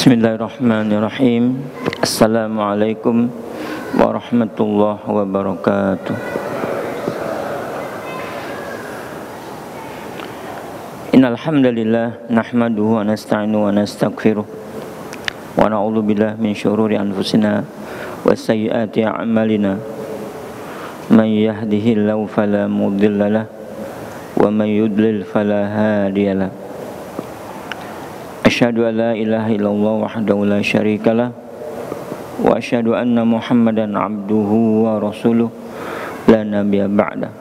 Bismillahirrahmanirrahim. Assalamualaikum warahmatullahi wabarakatuh. Innal hamdalillah nahmaduhu wa nasta'inuhu wa nastaghfiruh wa na'udzu billahi min syururi anfusina wa sayyiati a'malina. May yahdihillahu fala mudhillalah wa may yudlil fala hadiyalah. Asyhadu an la ilaha illallah wahdahu la syarikalah wa asyhadu anna Muhammadan abduhu wa rasuluh la nabiyya ba'da.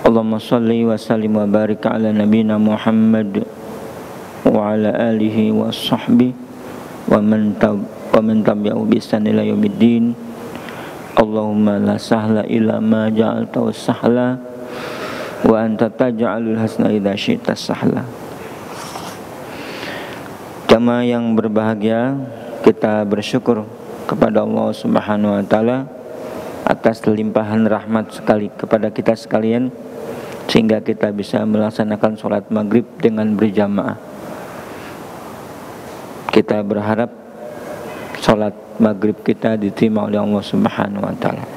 Allahumma shalli wa sallim wa barik ala nabiyyina Muhammad wa ala alihi wa sahbihi wa man tabi'ahu bi ihsan ila yaumiddin. Allahumma la sahla illa ma ja'altahu sahla wa anta taj'alul hasna idza syi'ta sahla. Jamaah yang berbahagia, kita bersyukur kepada Allah Subhanahu wa taala atas limpahan rahmat sekali kepada kita sekalian sehingga kita bisa melaksanakan sholat maghrib dengan berjamaah. Kita berharap sholat maghrib kita diterima oleh Allah Subhanahu wa taala.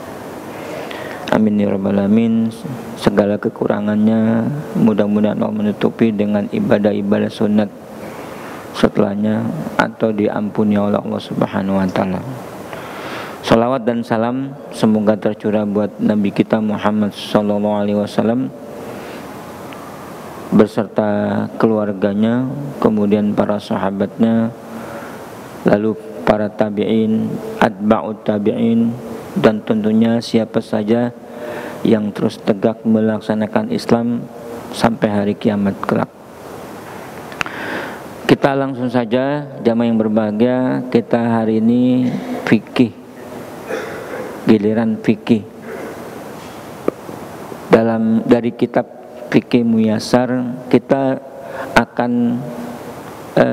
Amin ya rabbal alamin. Segala kekurangannya mudah-mudahan Allah menutupi dengan ibadah-ibadah sunat setelahnya atau diampuni oleh Allah Subhanahu wa taala. Salawat dan salam semoga tercurah buat Nabi kita Muhammad sallallahu alaihi wasallam beserta keluarganya, kemudian para sahabatnya, lalu para tabi'in, atba'ut tabi'in, dan tentunya siapa saja yang terus tegak melaksanakan Islam sampai hari kiamat kelak. Kita langsung saja, jamaah yang berbahagia, kita hari ini fikih, giliran fikih dari kitab Fikih Muyassar. Kita akan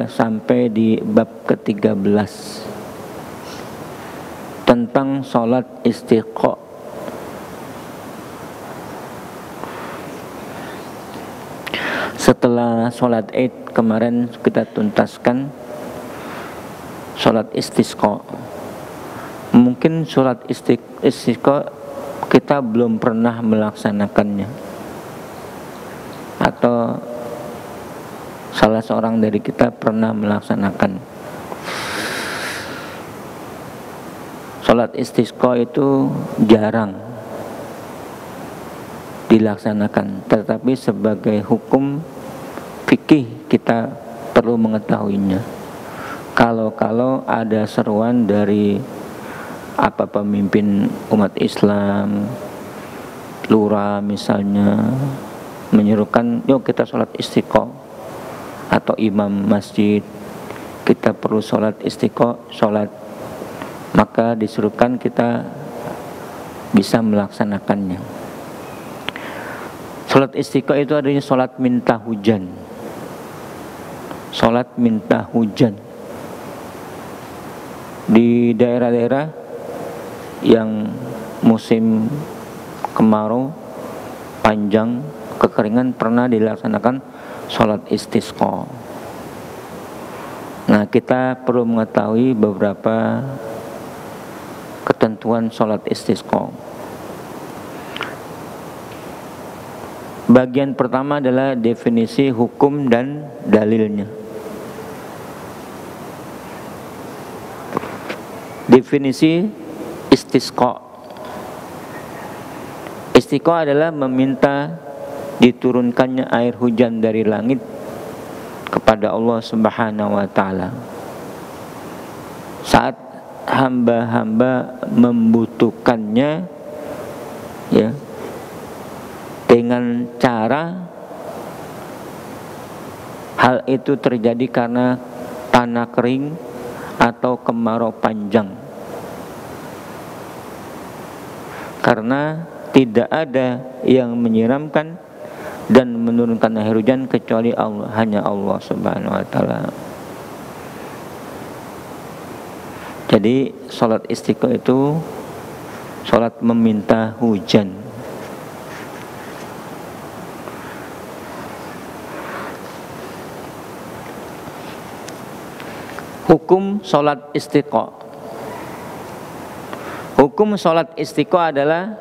sampai di bab ke-13 tentang sholat istisqa. Setelah sholat Id kemarin kita tuntaskan sholat istisqa. Mungkin sholat istisqa kita belum pernah melaksanakannya, atau salah seorang dari kita pernah melaksanakan. Sholat istisqa itu jarang dilaksanakan, tetapi sebagai hukum fikih kita perlu mengetahuinya. Kalau ada seruan dari pemimpin umat Islam, lurah misalnya, menyerukan yuk kita sholat istisqa, atau imam masjid kita perlu sholat istisqa, maka disuruhkan kita bisa melaksanakannya. Sholat istisqa itu adanya sholat minta hujan. Sholat minta hujan di daerah-daerah yang musim kemarau panjang, kekeringan, pernah dilaksanakan sholat istisqa. Nah, kita perlu mengetahui beberapa ketentuan sholat istisqa. Bagian pertama adalah definisi hukum dan dalilnya. Definisi istisqa. Istisqa adalah meminta diturunkannya air hujan dari langit kepada Allah Subhanahu wa taala saat hamba-hamba membutuhkannya, ya, dengan cara hal itu terjadi karena tanah kering atau kemarau panjang, karena tidak ada yang menyiramkan dan menurunkan air hujan kecuali Allah, hanya Allah Subhanahu wa taala. Jadi sholat istisqa itu sholat meminta hujan. Hukum sholat istiqo. Hukum sholat istiqo adalah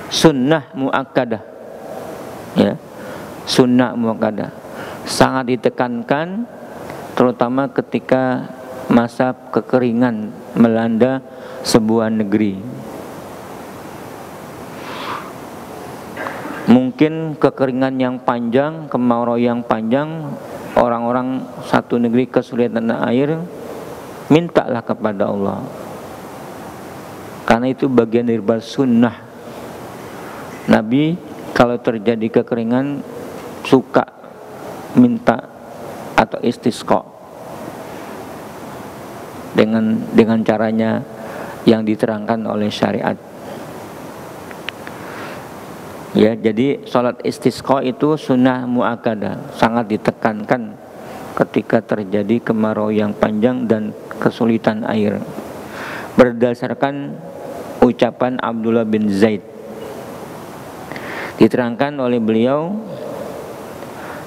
sunnah muakkadah, ya, sunnah muakkadah. Sangat ditekankan, terutama ketika masa kekeringan melanda sebuah negeri. Mungkin kekeringan yang panjang, kemarau yang panjang, orang-orang satu negeri kesulitan air, mintalah kepada Allah. Karena itu bagian dari sunnah. Nabi kalau terjadi kekeringan suka minta atau istisqa dengan caranya yang diterangkan oleh syariat. Ya, jadi sholat istisqa itu sunnah muakkadah, sangat ditekankan ketika terjadi kemarau yang panjang dan kesulitan air. Berdasarkan ucapan Abdullah bin Zaid, diterangkan oleh beliau,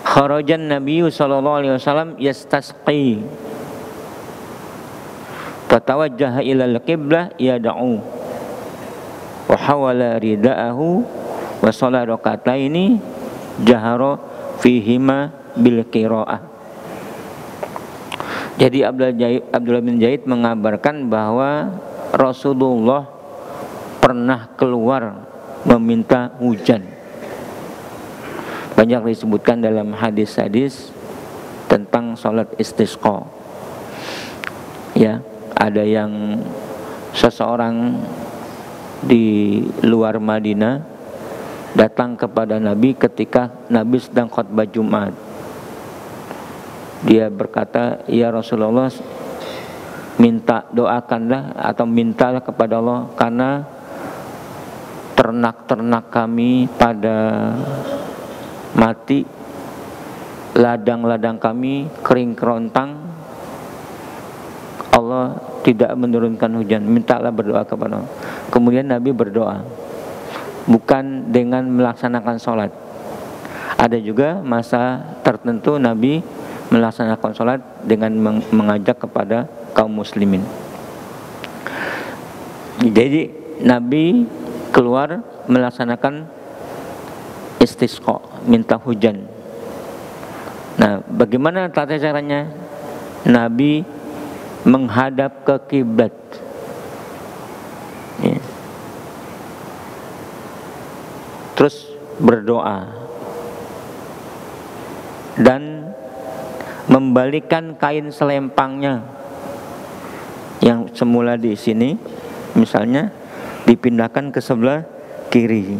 kharajan Nabi sallallahu alaihi wasallam yastasqi fatawajjaha ila al-qiblah yad'u wa hawala ridaahu wa shalla rakataini jahara fihima bil qiraah. Jadi Abdullah bin Zaid mengabarkan bahwa Rasulullah pernah keluar meminta hujan. Banyak disebutkan dalam hadis-hadis tentang sholat istisqa. Ya, ada yang seseorang di luar Madinah datang kepada Nabi ketika Nabi sedang khutbah Jumat. Dia berkata, "Ya Rasulullah, minta doakanlah atau mintalah kepada Allah karena ternak-ternak kami pada mati, ladang-ladang kami kering kerontang, Allah tidak menurunkan hujan, mintalah berdoa kepada Allah." Kemudian Nabi berdoa, bukan dengan melaksanakan sholat. Ada juga masa tertentu Nabi melaksanakan sholat dengan mengajak kepada kaum muslimin. Jadi Nabi keluar melaksanakan istisqa, minta hujan. Nah, bagaimana tata caranya? Nabi menghadap ke kiblat, ya. Terus berdoa dan membalikkan kain selempangnya yang semula di sini, misalnya dipindahkan ke sebelah kiri.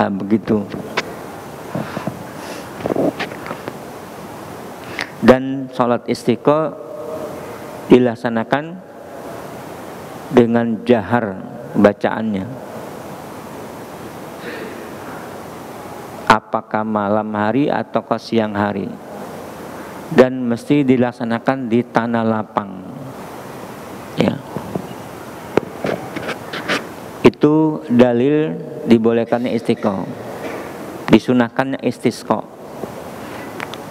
Begitu. Dan sholat istiqo dilaksanakan dengan jahar bacaannya. Apakah malam hari atau siang hari, dan mesti dilaksanakan di tanah lapang, ya. Itu dalil dibolehkannya istiqo, disunahkannya istisqa,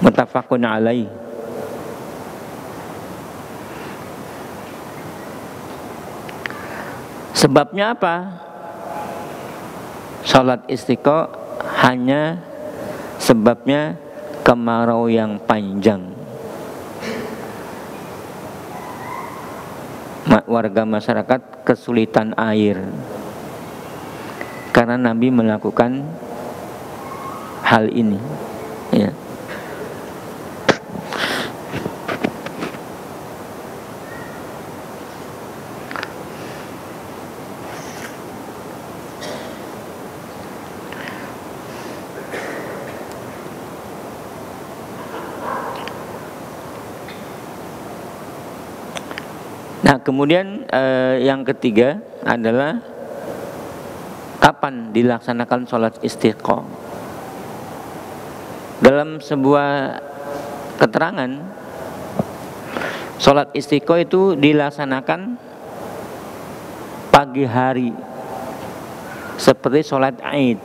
muttafaqun alaih. Sebabnya apa? Salat istiqa hanya sebabnya kemarau yang panjang. Warga masyarakat kesulitan air karena Nabi melakukan hal ini, ya. Nah, kemudian yang ketiga adalah kapan dilaksanakan sholat istiqo. Dalam sebuah keterangan, sholat istiqo itu dilaksanakan pagi hari seperti sholat Aid,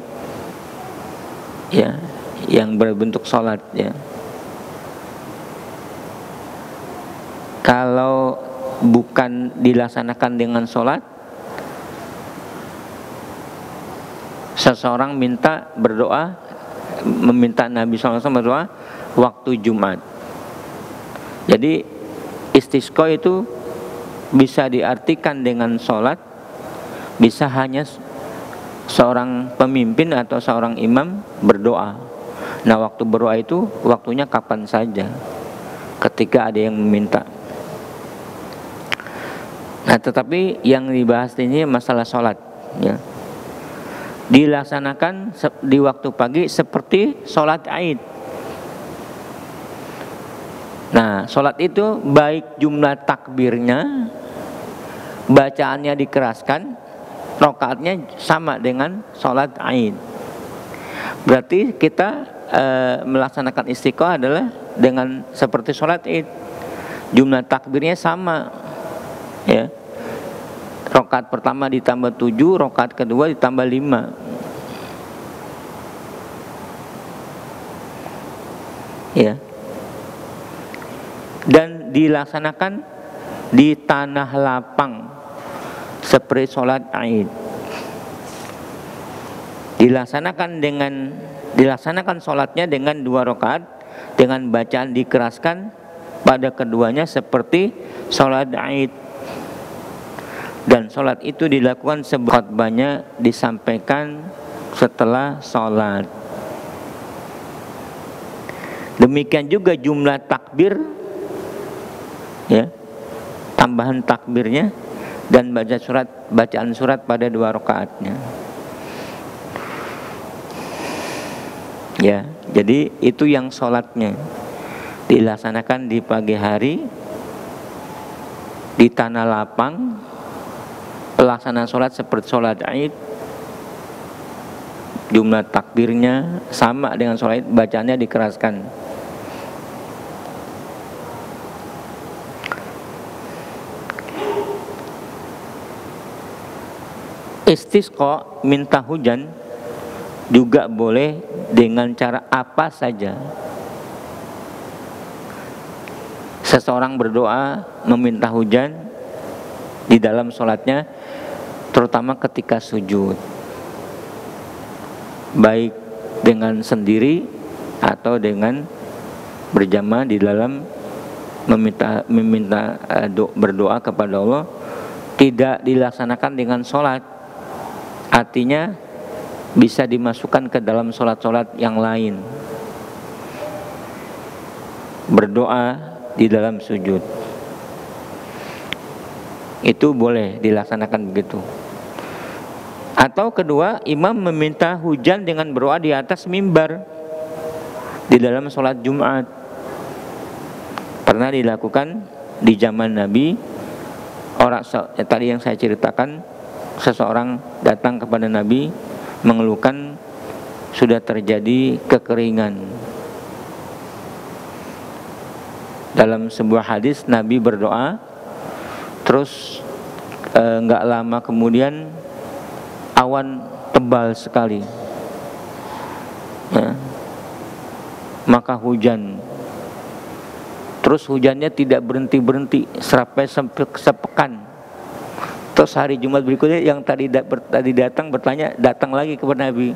ya, yang berbentuk sholat, ya. Kalau bukan dilaksanakan dengan sholat, seseorang meminta Nabi SAW berdoa waktu Jumat. Jadi istisqa itu bisa diartikan dengan sholat, bisa hanya seorang pemimpin atau seorang imam berdoa. Nah, waktu berdoa itu waktunya kapan saja, ketika ada yang meminta. Nah, tetapi yang dibahas ini masalah sholat, ya. Dilaksanakan di waktu pagi seperti sholat Aid. Nah, sholat itu baik jumlah takbirnya, bacaannya dikeraskan, rakaatnya sama dengan sholat Aid. Berarti kita melaksanakan istiqomah adalah dengan seperti sholat Aid. Jumlah takbirnya sama, ya. Rakaat pertama ditambah 7, rakaat kedua ditambah 5. Ya. Dan dilaksanakan di tanah lapang seperti sholat Aid. Dilaksanakan sholatnya dengan 2 rakaat dengan bacaan dikeraskan pada keduanya seperti sholat Aid. Dan sholat itu dilakukan khotbahnya disampaikan setelah sholat. Demikian juga jumlah takbir, ya, tambahan takbirnya dan bacaan surat pada 2 rakaatnya. Ya, jadi itu yang sholatnya dilaksanakan di pagi hari di tanah lapang. Pelaksanaan sholat seperti sholat Aid, jumlah takbirnya sama dengan sholat Aid, bacaannya dikeraskan. Istisqa, minta hujan, juga boleh dengan cara apa saja. Seseorang berdoa meminta hujan di dalam sholatnya, terutama ketika sujud, baik dengan sendiri atau dengan berjamaah di dalam berdoa kepada Allah, tidak dilaksanakan dengan sholat. Artinya bisa dimasukkan ke dalam sholat-sholat yang lain. Berdoa di dalam sujud itu boleh dilaksanakan begitu. Atau kedua, imam meminta hujan dengan berdoa di atas mimbar di dalam sholat Jumat. Pernah dilakukan di zaman Nabi. Tadi yang saya ceritakan, seseorang datang kepada Nabi mengeluhkan sudah terjadi kekeringan. Dalam sebuah hadis Nabi berdoa, terus nggak lama kemudian awan tebal sekali, ya. Maka hujan. Terus hujannya tidak berhenti sampai sepekan. Terus hari Jumat berikutnya yang tadi datang datang lagi kepada Nabi,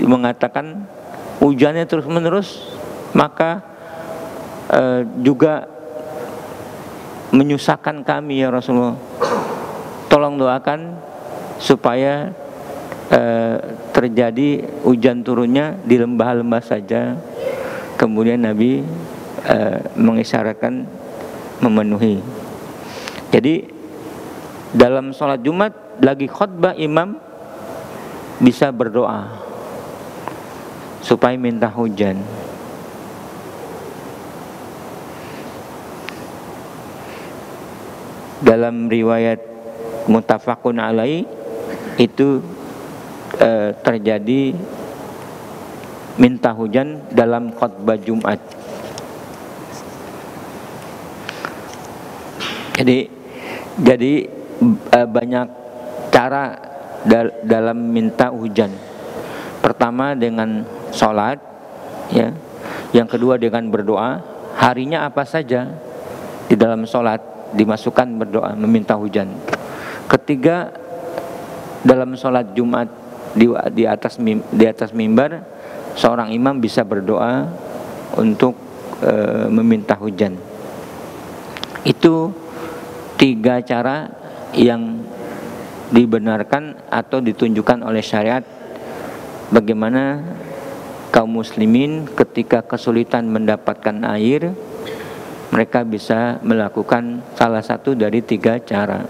mengatakan hujannya terus menerus, maka juga menyusahkan kami ya Rasulullah. Tolong doakan supaya terjadi hujan turunnya di lembah-lembah saja. Kemudian Nabi mengisyaratkan memenuhi. Jadi dalam sholat Jumat lagi khutbah, imam bisa berdoa supaya minta hujan. Dalam riwayat muttafaqun alaih itu terjadi minta hujan dalam khutbah Jumat. Jadi banyak cara dalam minta hujan. Pertama dengan sholat, ya. Yang kedua dengan berdoa. Harinya apa saja, di dalam sholat dimasukkan berdoa meminta hujan. Ketiga, dalam sholat Jumat di atas mimbar, seorang imam bisa berdoa untuk meminta hujan. Itu 3 cara yang dibenarkan atau ditunjukkan oleh syariat bagaimana kaum muslimin ketika kesulitan mendapatkan air, mereka bisa melakukan salah satu dari 3 cara.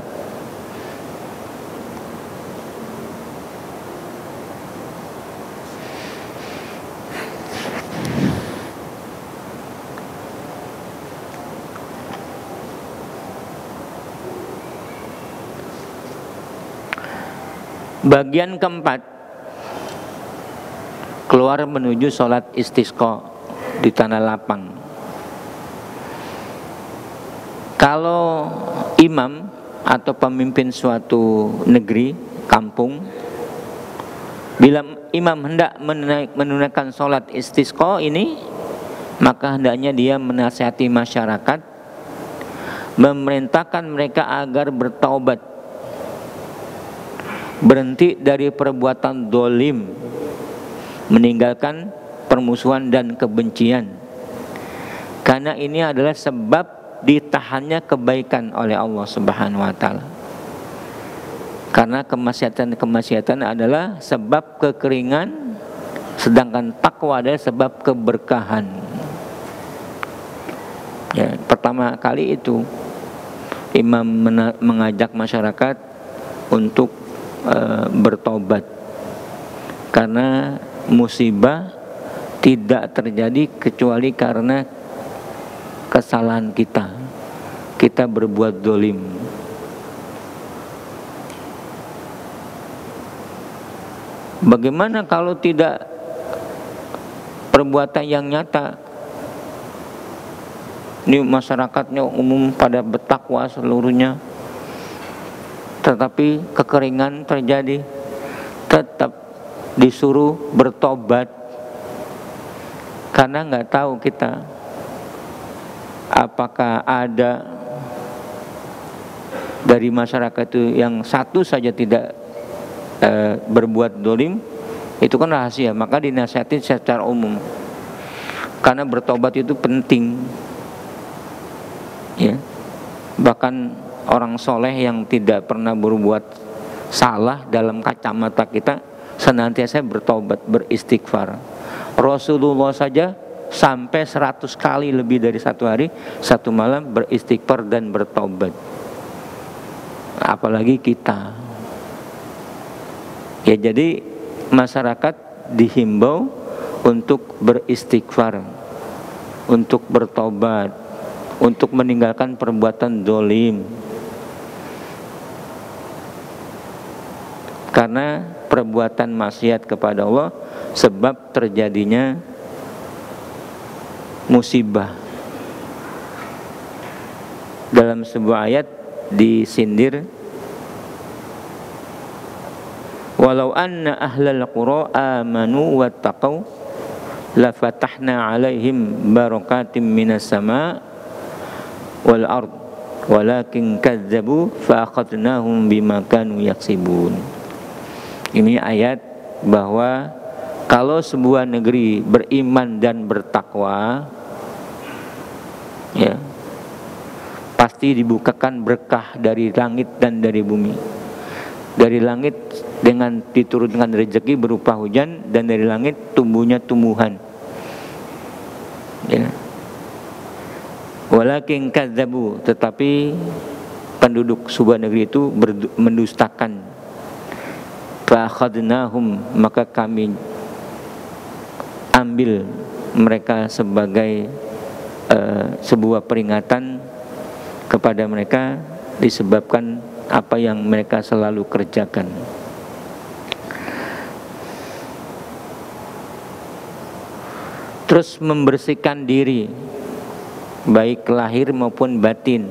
Bagian keempat, keluar menuju sholat istisqa di tanah lapang. Kalau imam atau pemimpin suatu negeri, kampung, bila imam hendak menunaikan sholat istisqa ini, maka hendaknya dia menasihati masyarakat, memerintahkan mereka agar bertaubat, berhenti dari perbuatan dolim, meninggalkan permusuhan dan kebencian, karena ini adalah sebab ditahannya kebaikan oleh Allah Subhanahu wa Ta'ala. Karena kemaksiatan adalah sebab kekeringan, sedangkan takwa adalah sebab keberkahan. Ya, pertama kali itu imam mengajak masyarakat untuk bertobat, karena musibah tidak terjadi kecuali karena kesalahan kita berbuat dolim. Bagaimana kalau tidak perbuatan yang nyata? Ini masyarakatnya umum pada bertakwa seluruhnya, tetapi kekeringan terjadi, tetap disuruh bertobat, karena nggak tahu kita apakah ada dari masyarakat itu yang satu saja tidak berbuat dolim. Itu kan rahasia, maka dinasihati secara umum, karena bertobat itu penting, ya. Bahkan orang soleh yang tidak pernah berbuat salah dalam kacamata kita senantiasa bertobat, beristighfar. Rasulullah saja sampai 100 kali lebih dari 1 hari 1 malam beristighfar dan bertobat, apalagi kita. Ya, jadi masyarakat dihimbau untuk beristighfar, untuk bertobat, untuk meninggalkan perbuatan dolim. Karena perbuatan maksiat kepada Allah sebab terjadinya musibah. Dalam sebuah ayat disindir, walau anna ahlal qura amanu wattaqau la fatahna alaihim barakatim minas sama wal ard walakin kadzabu fa akhadnahum bima kanu yaksibun. Ini ayat bahwa kalau sebuah negeri beriman dan bertakwa, ya, pasti dibukakan berkah dari langit dan dari bumi. Dari langit dengan diturunkan rezeki berupa hujan, dan dari langit tumbuhnya tumbuhan, ya. Walakin kadzabu, tetapi penduduk sebuah negeri itu mendustakan. Fa akhadnahum, maka kami ambil mereka sebagai sebuah peringatan kepada mereka disebabkan apa yang mereka selalu kerjakan. Terus membersihkan diri, baik lahir maupun batin.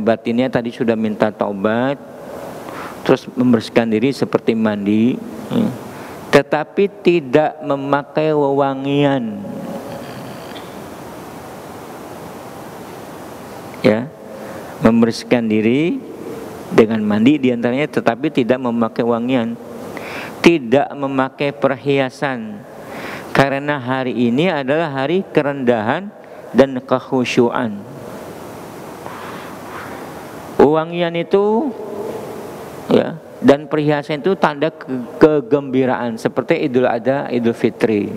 Batinnya tadi sudah minta taubat, terus membersihkan diri seperti mandi, tetapi tidak memakai wewangian. membersihkan diri dengan mandi diantaranya, tetapi tidak memakai wangian, tidak memakai perhiasan, karena hari ini adalah hari kerendahan dan kekhusyuan. Wangian itu ya, dan perhiasan itu tanda kegembiraan, seperti Idul Adha, Idul Fitri,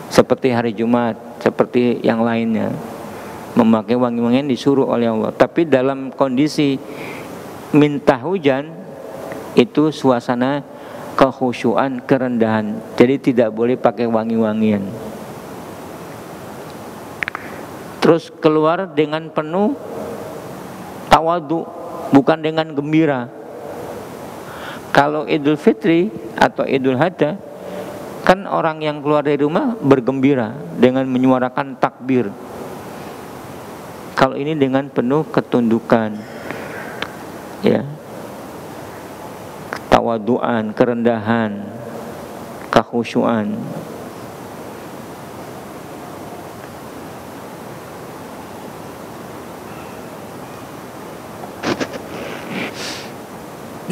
seperti hari Jumat, seperti yang lainnya. Memakai wangi-wangian disuruh oleh Allah. Tapi dalam kondisi minta hujan, itu suasana kekhusyuan, kerendahan. Jadi tidak boleh pakai wangi-wangian. Terus keluar dengan penuh tawadu, bukan dengan gembira. Kalau Idul Fitri atau Idul Adha, kan orang yang keluar dari rumah bergembira dengan menyuarakan takbir. Kalau ini dengan penuh ketundukan, ya, ketawaduan, kerendahan, kekhusyuan.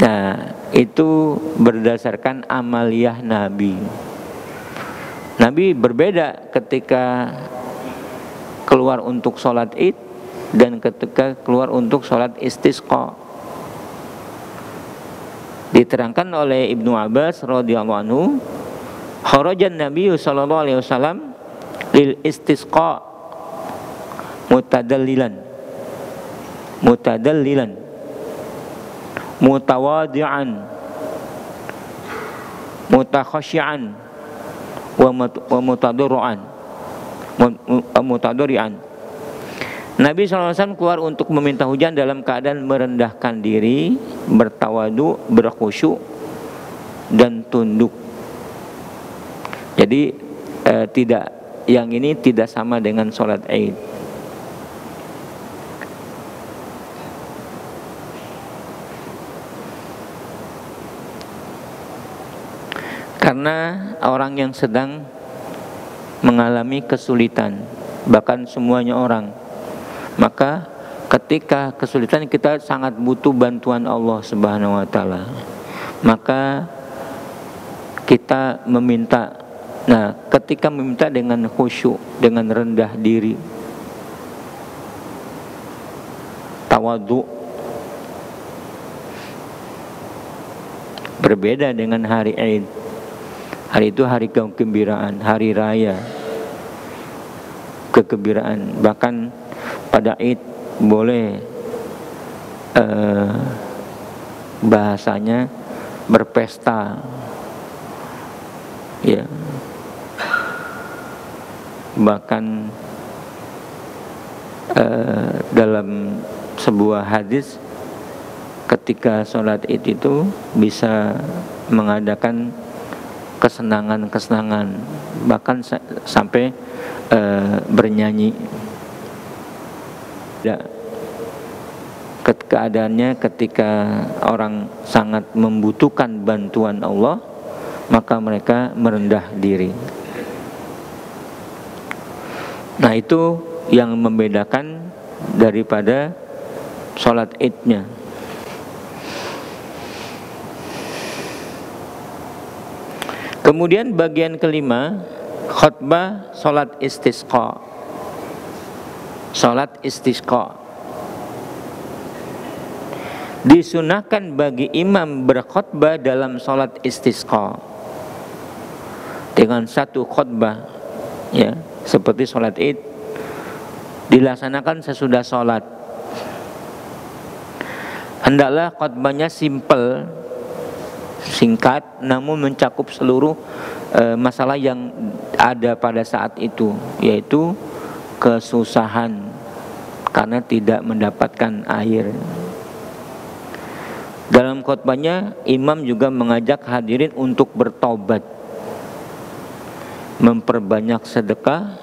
Nah, itu berdasarkan amaliyah Nabi. Nabi berbeda ketika keluar untuk sholat id dan ketika keluar untuk sholat istisqa. Diterangkan oleh Ibnu Abbas radhiyallahu anhu, kharajan Nabi sallallahu alaihi wasallam lil istisqa mutadallilan mutawadi'an mutakhasyi'an wa mutadurri'an. Nabi SAW keluar untuk meminta hujan dalam keadaan merendahkan diri, bertawadu, berkhusyuk, dan tunduk. Jadi yang ini tidak sama dengan sholat Id. Karena orang yang sedang mengalami kesulitan, bahkan semuanya orang, maka ketika kesulitan kita sangat butuh bantuan Allah Subhanahu wa taala. Maka kita meminta. Nah, ketika meminta dengan khusyuk, dengan rendah diri, tawadhu, berbeda dengan hari Id. Hari itu hari kegembiraan, hari raya, kegembiraan. Bahkan pada Id boleh bahasanya berpesta, ya. Bahkan dalam sebuah hadis, ketika sholat Id itu bisa mengadakan kesenangan-kesenangan, bahkan sampai bernyanyi. Keadaannya ketika orang sangat membutuhkan bantuan Allah, maka mereka merendah diri. Nah, itu yang membedakan daripada sholat Id-nya. Kemudian bagian kelima, khutbah sholat istisqa. Sholat istisqa disunahkan bagi imam berkhutbah dalam sholat istisqa dengan satu khutbah, ya, seperti sholat Id dilaksanakan sesudah sholat. Hendaklah khutbahnya simple, singkat, namun mencakup seluruh masalah yang ada pada saat itu, yaitu kesusahan karena tidak mendapatkan air. Dalam khutbahnya, imam juga mengajak hadirin untuk bertobat, memperbanyak sedekah,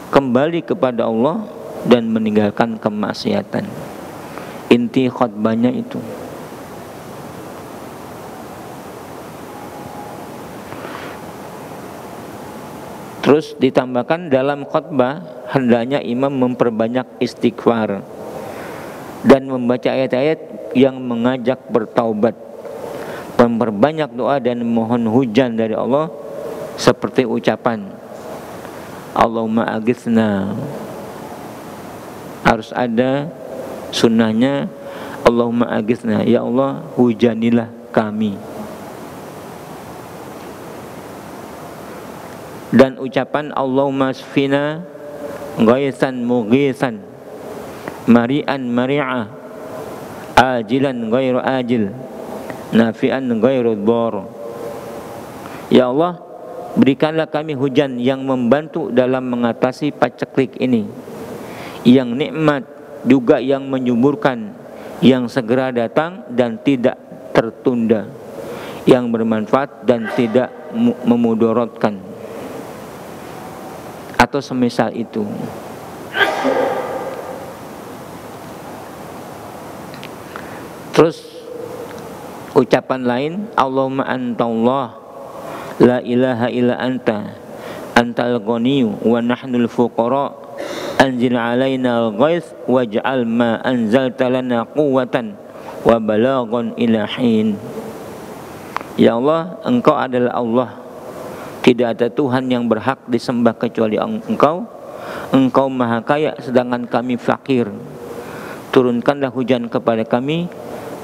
kembali kepada Allah, dan meninggalkan kemaksiatan. Inti khutbahnya itu. Terus ditambahkan dalam khutbah hendaknya imam memperbanyak istighfar dan membaca ayat-ayat yang mengajak bertaubat, memperbanyak doa dan mohon hujan dari Allah seperti ucapan Allahumma aghithna. Harus ada sunnahnya Allahumma aghithna, ya Allah hujanilah kami. Dan ucapan Allahumma asfina ghaisan mughisan mari'an mari'ah ajilan ghairu ajil nafi'an ghairu dhar. Ya Allah, berikanlah kami hujan yang membantu dalam mengatasi paceklik ini, yang nikmat juga yang menyuburkan, yang segera datang dan tidak tertunda, yang bermanfaat dan tidak memudaratkan, atau semisal itu. Terus ucapan lain, Allahumma antallah la ilaha illa anta antal ghaniyyu wa nahnul fuqara anzil alaina al-ghaits waj'al ma anzalta lana quwwatan wa balaghan ila hin. Ya Allah, Engkau adalah Allah, tidak ada Tuhan yang berhak disembah kecuali Engkau. Engkau maha kaya sedangkan kami fakir. Turunkanlah hujan kepada kami,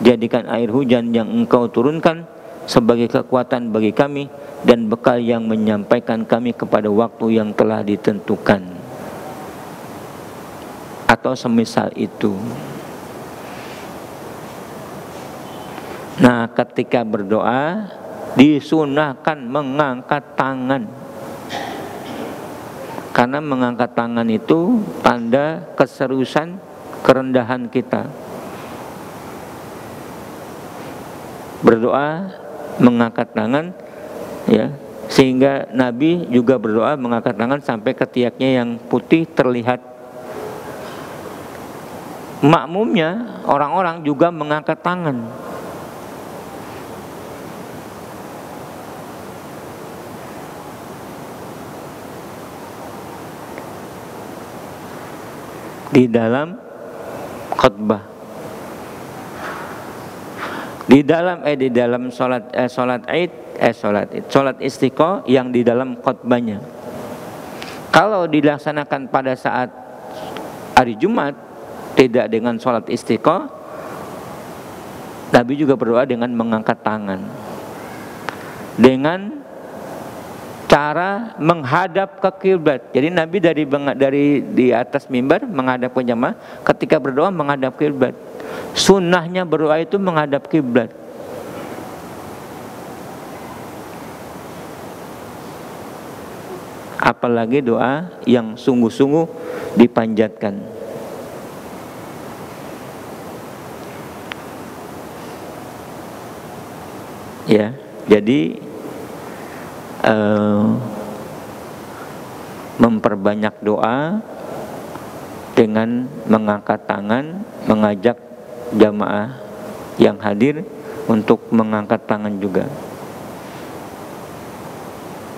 jadikan air hujan yang Engkau turunkan sebagai kekuatan bagi kami dan bekal yang menyampaikan kami kepada waktu yang telah ditentukan, atau semisal itu. Nah, ketika berdoa disunahkan mengangkat tangan, karena mengangkat tangan itu tanda keseriusan, kerendahan kita. Berdoa mengangkat tangan, ya, sehingga Nabi juga berdoa mengangkat tangan sampai ketiaknya yang putih terlihat. Makmumnya orang-orang juga mengangkat tangan. Di dalam khutbah, di dalam sholat istiqo yang di dalam khutbahnya. Kalau dilaksanakan pada saat hari Jumat tidak dengan sholat istiqo, Nabi juga berdoa dengan mengangkat tangan, dengan cara menghadap ke kiblat. Jadi Nabi dari di atas mimbar menghadap ke jamaah, ketika berdoa menghadap kiblat. Sunnahnya berdoa itu menghadap kiblat. Apalagi doa yang sungguh-sungguh dipanjatkan. Ya, jadi memperbanyak doa dengan mengangkat tangan, mengajak jamaah yang hadir untuk mengangkat tangan juga.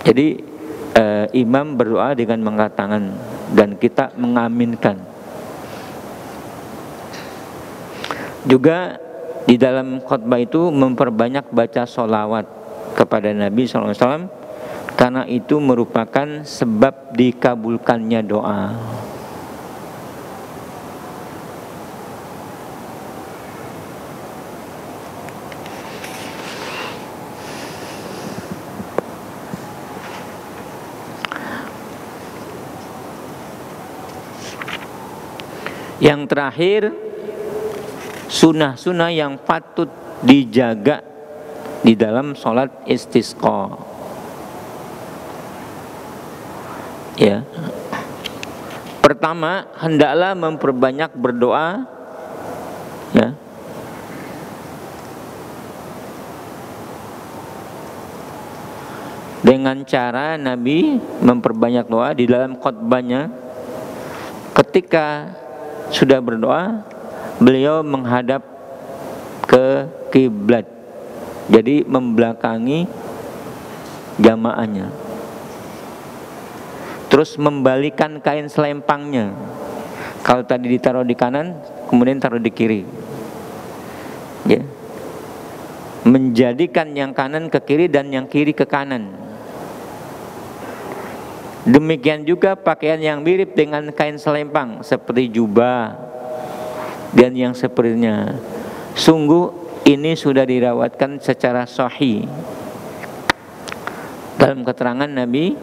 Jadi imam berdoa dengan mengangkat tangan dan kita mengaminkan. Juga di dalam khutbah itu memperbanyak baca sholawat kepada Nabi SAW, karena itu merupakan sebab dikabulkannya doa. Yang terakhir, sunnah-sunnah yang patut dijaga di dalam sholat istisqa. Ya. Pertama, hendaklah memperbanyak berdoa, ya. Dengan cara Nabi memperbanyak doa di dalam khutbahnya. Ketika sudah berdoa, beliau menghadap ke kiblat, jadi membelakangi jamaahnya. terus membalikan kain selempangnya. Kalau tadi ditaruh di kanan, kemudian taruh di kiri, ya. Menjadikan yang kanan ke kiri dan yang kiri ke kanan. Demikian juga pakaian yang mirip dengan kain selempang seperti jubah dan yang sepertinya. Sungguh ini sudah dirawatkan secara sahih. Dalam keterangan Nabi,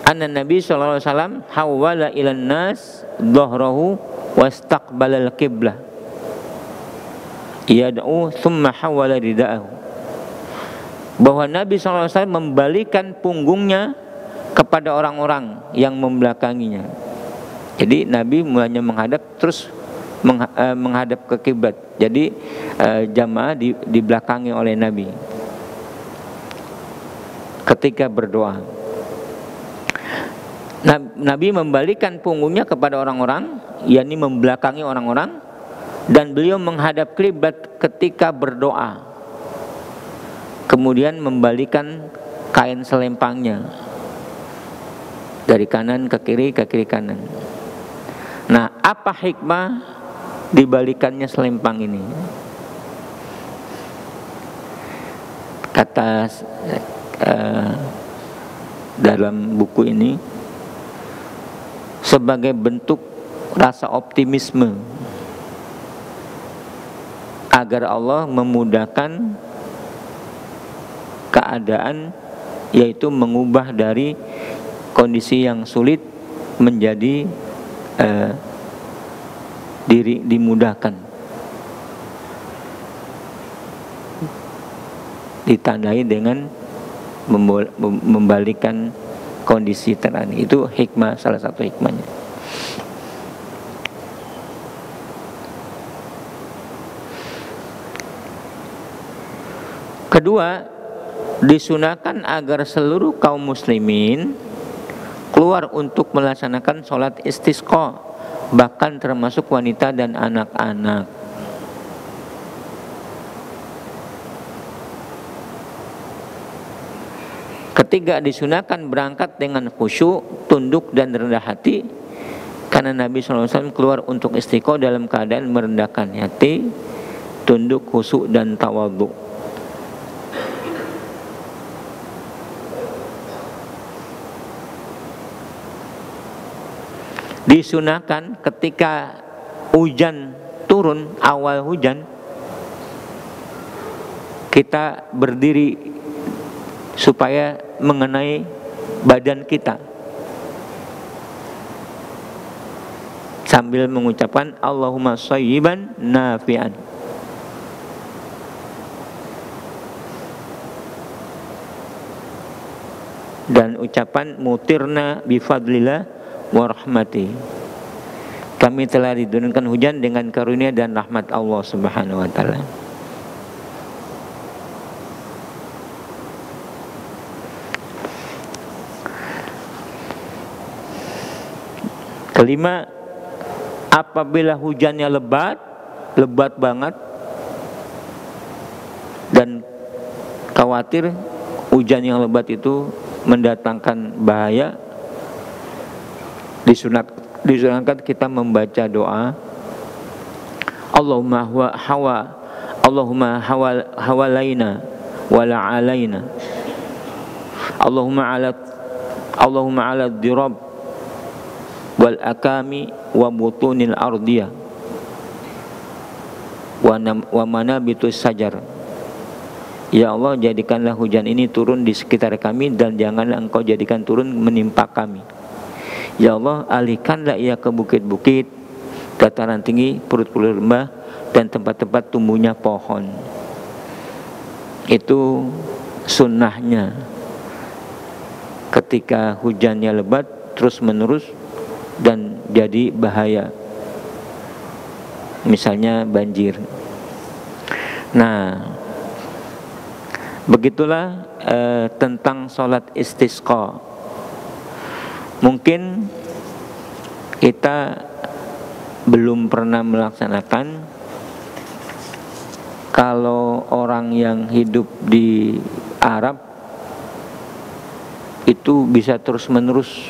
anna Nabi sallallahu alaihi wasallam hawala ilan nas dhahrahu wastaqbalal qiblah. Yad'u thumma hawala rida'ahu. Bahwa Nabi sallallahu alaihi wasallam membalikan punggungnya kepada orang-orang yang membelakanginya. Jadi Nabi mulanya menghadap terus menghadap ke kiblat. Jadi jamaah dibelakangi oleh Nabi ketika berdoa. Nabi membalikan punggungnya kepada orang-orang, yakni membelakangi orang-orang, dan beliau menghadap kiblat ketika berdoa. Kemudian membalikan kain selempangnya dari kanan ke kiri, ke kiri kanan. Nah, apa hikmah dibalikannya selempang ini? Kata dalam buku ini, sebagai bentuk rasa optimisme agar Allah memudahkan keadaan, yaitu mengubah dari kondisi yang sulit menjadi dimudahkan. Ditandai dengan membalikkan kondisi terani. Itu hikmah, salah satu hikmahnya. Kedua, disunahkan agar seluruh kaum muslimin keluar untuk melaksanakan sholat istisqa, bahkan termasuk wanita dan anak-anak. Ketiga, disunahkan berangkat dengan khusyuk, tunduk dan rendah hati, karena Nabi SAW keluar untuk istiqomah dalam keadaan merendahkan hati, tunduk, khusyuk dan tawadhu. Disunahkan ketika hujan turun, awal hujan, kita berdiri supaya mengenai badan kita sambil mengucapkan Allahumma shayyiban nafi'an. Dan ucapan mutirna bifadlillah wa rahmati. Kami telah diturunkan hujan dengan karunia dan rahmat Allah Subhanahu wa taala. Kelima, apabila hujannya lebat banget dan khawatir hujan yang lebat itu mendatangkan bahaya, disunahkan kita membaca doa Allahumma hawalaina wala alaina, Allahumma ala dirab wal akami wa butunil ardiyah wa manabitus sajar. Ya Allah, jadikanlah hujan ini turun di sekitar kami dan janganlah Engkau jadikan turun menimpa kami. Ya Allah, alihkanlah ia ke bukit-bukit, dataran tinggi, perut-perut lembah, dan tempat-tempat tumbuhnya pohon. Itu sunnahnya. Ketika hujannya lebat terus menerus dan jadi bahaya, misalnya banjir. Nah, begitulah tentang sholat istisqa. Mungkin kita belum pernah melaksanakan. Kalau orang yang hidup di Arab itu bisa terus menerus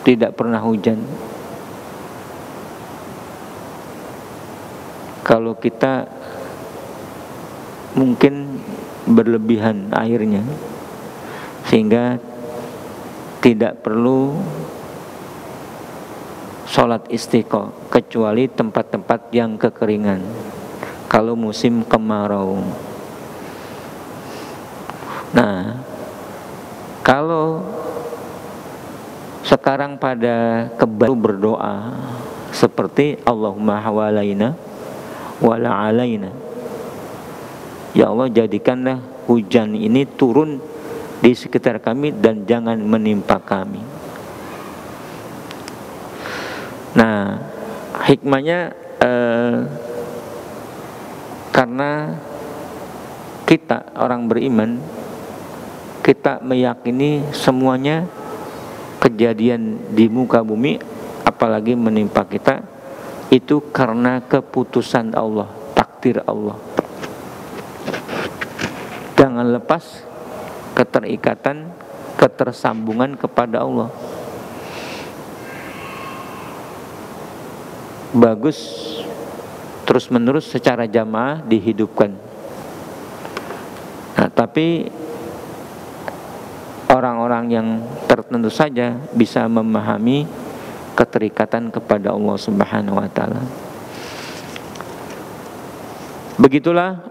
tidak pernah hujan. Kalau kita mungkin berlebihan airnya, sehingga tidak perlu sholat istiqo kecuali tempat-tempat yang kekeringan kalau musim kemarau. Nah, kalau sekarang pada kebaru berdoa seperti Allahumma hawalaina wala alaina, ya Allah jadikanlah hujan ini turun di sekitar kami dan jangan menimpa kami. Nah, hikmahnya karena kita orang beriman, kita meyakini semuanya kejadian di muka bumi, apalagi menimpa kita, itu karena keputusan Allah, takdir Allah. Jangan lepas keterikatan, ketersambungan kepada Allah. Bagus terus menerus secara jamaah dihidupkan. Nah, tapi orang-orang yang tertentu saja bisa memahami keterikatan kepada Allah Subhanahu wa taala. Begitulah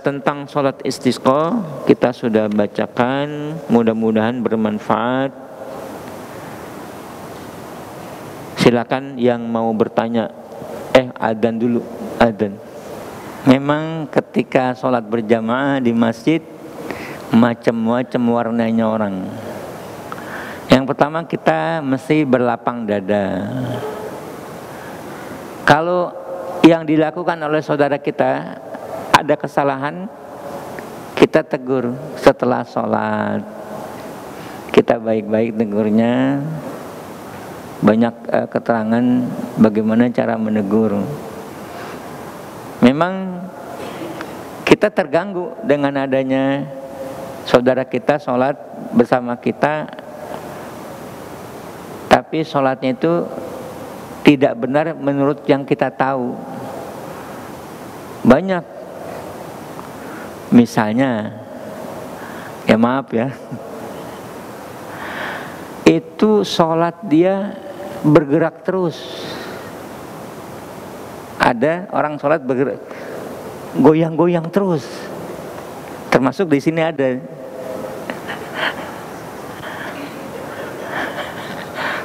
tentang sholat istisqa kita sudah bacakan, mudah-mudahan bermanfaat. Silakan yang mau bertanya. Adzan dulu, adzan. Memang ketika sholat berjamaah di masjid macam-macam warnanya orang. Yang pertama, kita mesti berlapang dada. Kalau yang dilakukan oleh saudara kita ada kesalahan, kita tegur setelah sholat. Kita baik-baik tegurnya. Banyak keterangan bagaimana cara menegur. Memang kita terganggu dengan adanya saudara kita sholat bersama kita, tapi sholatnya itu tidak benar menurut yang kita tahu. Banyak, misalnya, ya maaf ya, itu sholat dia bergerak terus. Ada orang sholat bergerak, goyang-goyang terus. Termasuk di sini ada.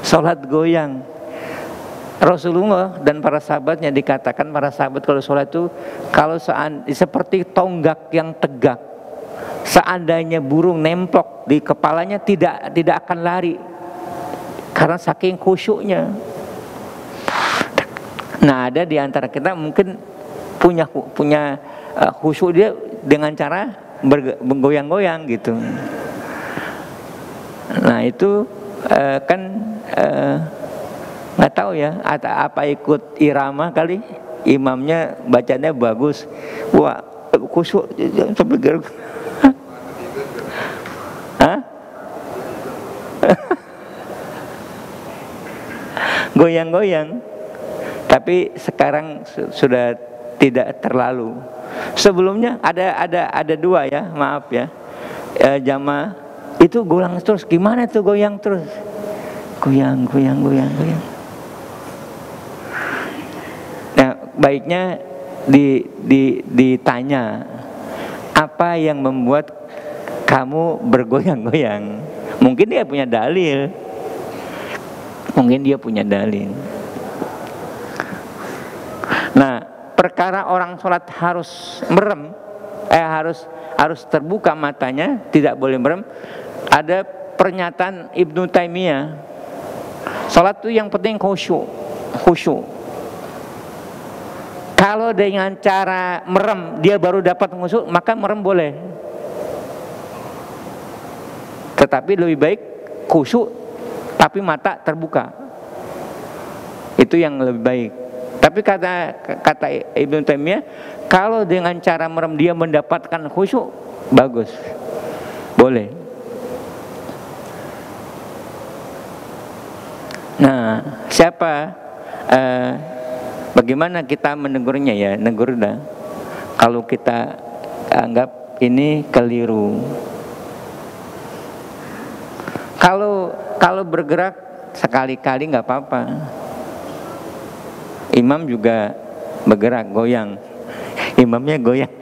Sholat goyang. Rasulullah dan para sahabatnya dikatakan, para sahabat kalau sholat itu kalau seperti tonggak yang tegak. Seandainya burung nemplok di kepalanya tidak akan lari. Karena saking khusyuknya. Nah, ada di antara kita mungkin punya khusyuk dia dengan cara bergoyang-goyang gitu. Nah, itu kan nggak tahu ya, apa ikut irama kali, imamnya bacanya bagus, wah khusyuk sampai gerak. Hah? Goyang-goyang. Tapi sekarang sudah tidak terlalu. Sebelumnya ada dua ya, maaf ya, jamaah itu goyang terus. Gimana tuh goyang terus? Goyang. Nah, baiknya ditanya, apa yang membuat kamu bergoyang-goyang? Mungkin dia punya dalil. Nah, perkara orang sholat harus merem, harus terbuka matanya, tidak boleh merem. Ada pernyataan Ibnu Taimiyah, sholat itu yang penting khusyuk. Kalau dengan cara merem dia baru dapat khusyuk, maka merem boleh. Tetapi lebih baik khusyuk tapi mata terbuka. Itu yang lebih baik. Tapi kata Ibnu Taimiyah, kalau dengan cara merem dia mendapatkan khusyuk, bagus, boleh. Nah, bagaimana kita menegurnya ya? Negur dah. Kalau kita anggap ini keliru. Kalau bergerak sekali-kali nggak apa-apa. Imam juga bergerak, goyang. Imamnya goyang.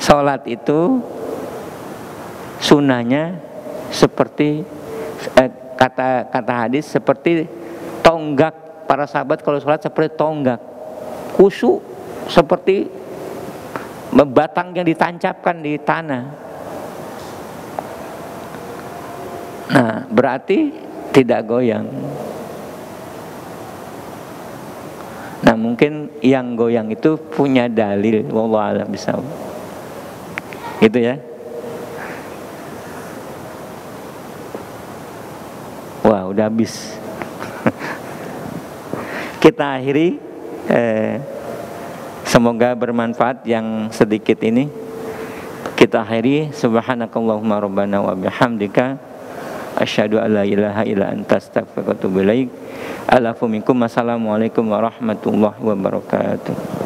Sholat itu sunnahnya seperti kata hadis seperti tonggak. Para sahabat kalau sholat seperti tonggak, khusyuk seperti batang yang ditancapkan di tanah. Nah, berarti tidak goyang. Nah, mungkin yang goyang itu punya dalil, wallahu a'lam bishawab. Gitu ya. Wah, udah habis. Kita akhiri. Semoga bermanfaat yang sedikit ini. Kita akhiri. Subhanakallahumma rabbana wa bihamdika asyhadu an la ilaha illa anta astaghfiruka wa atubu ilaik. Alafu minkum. Assalamualaikum warahmatullahi wabarakatuh.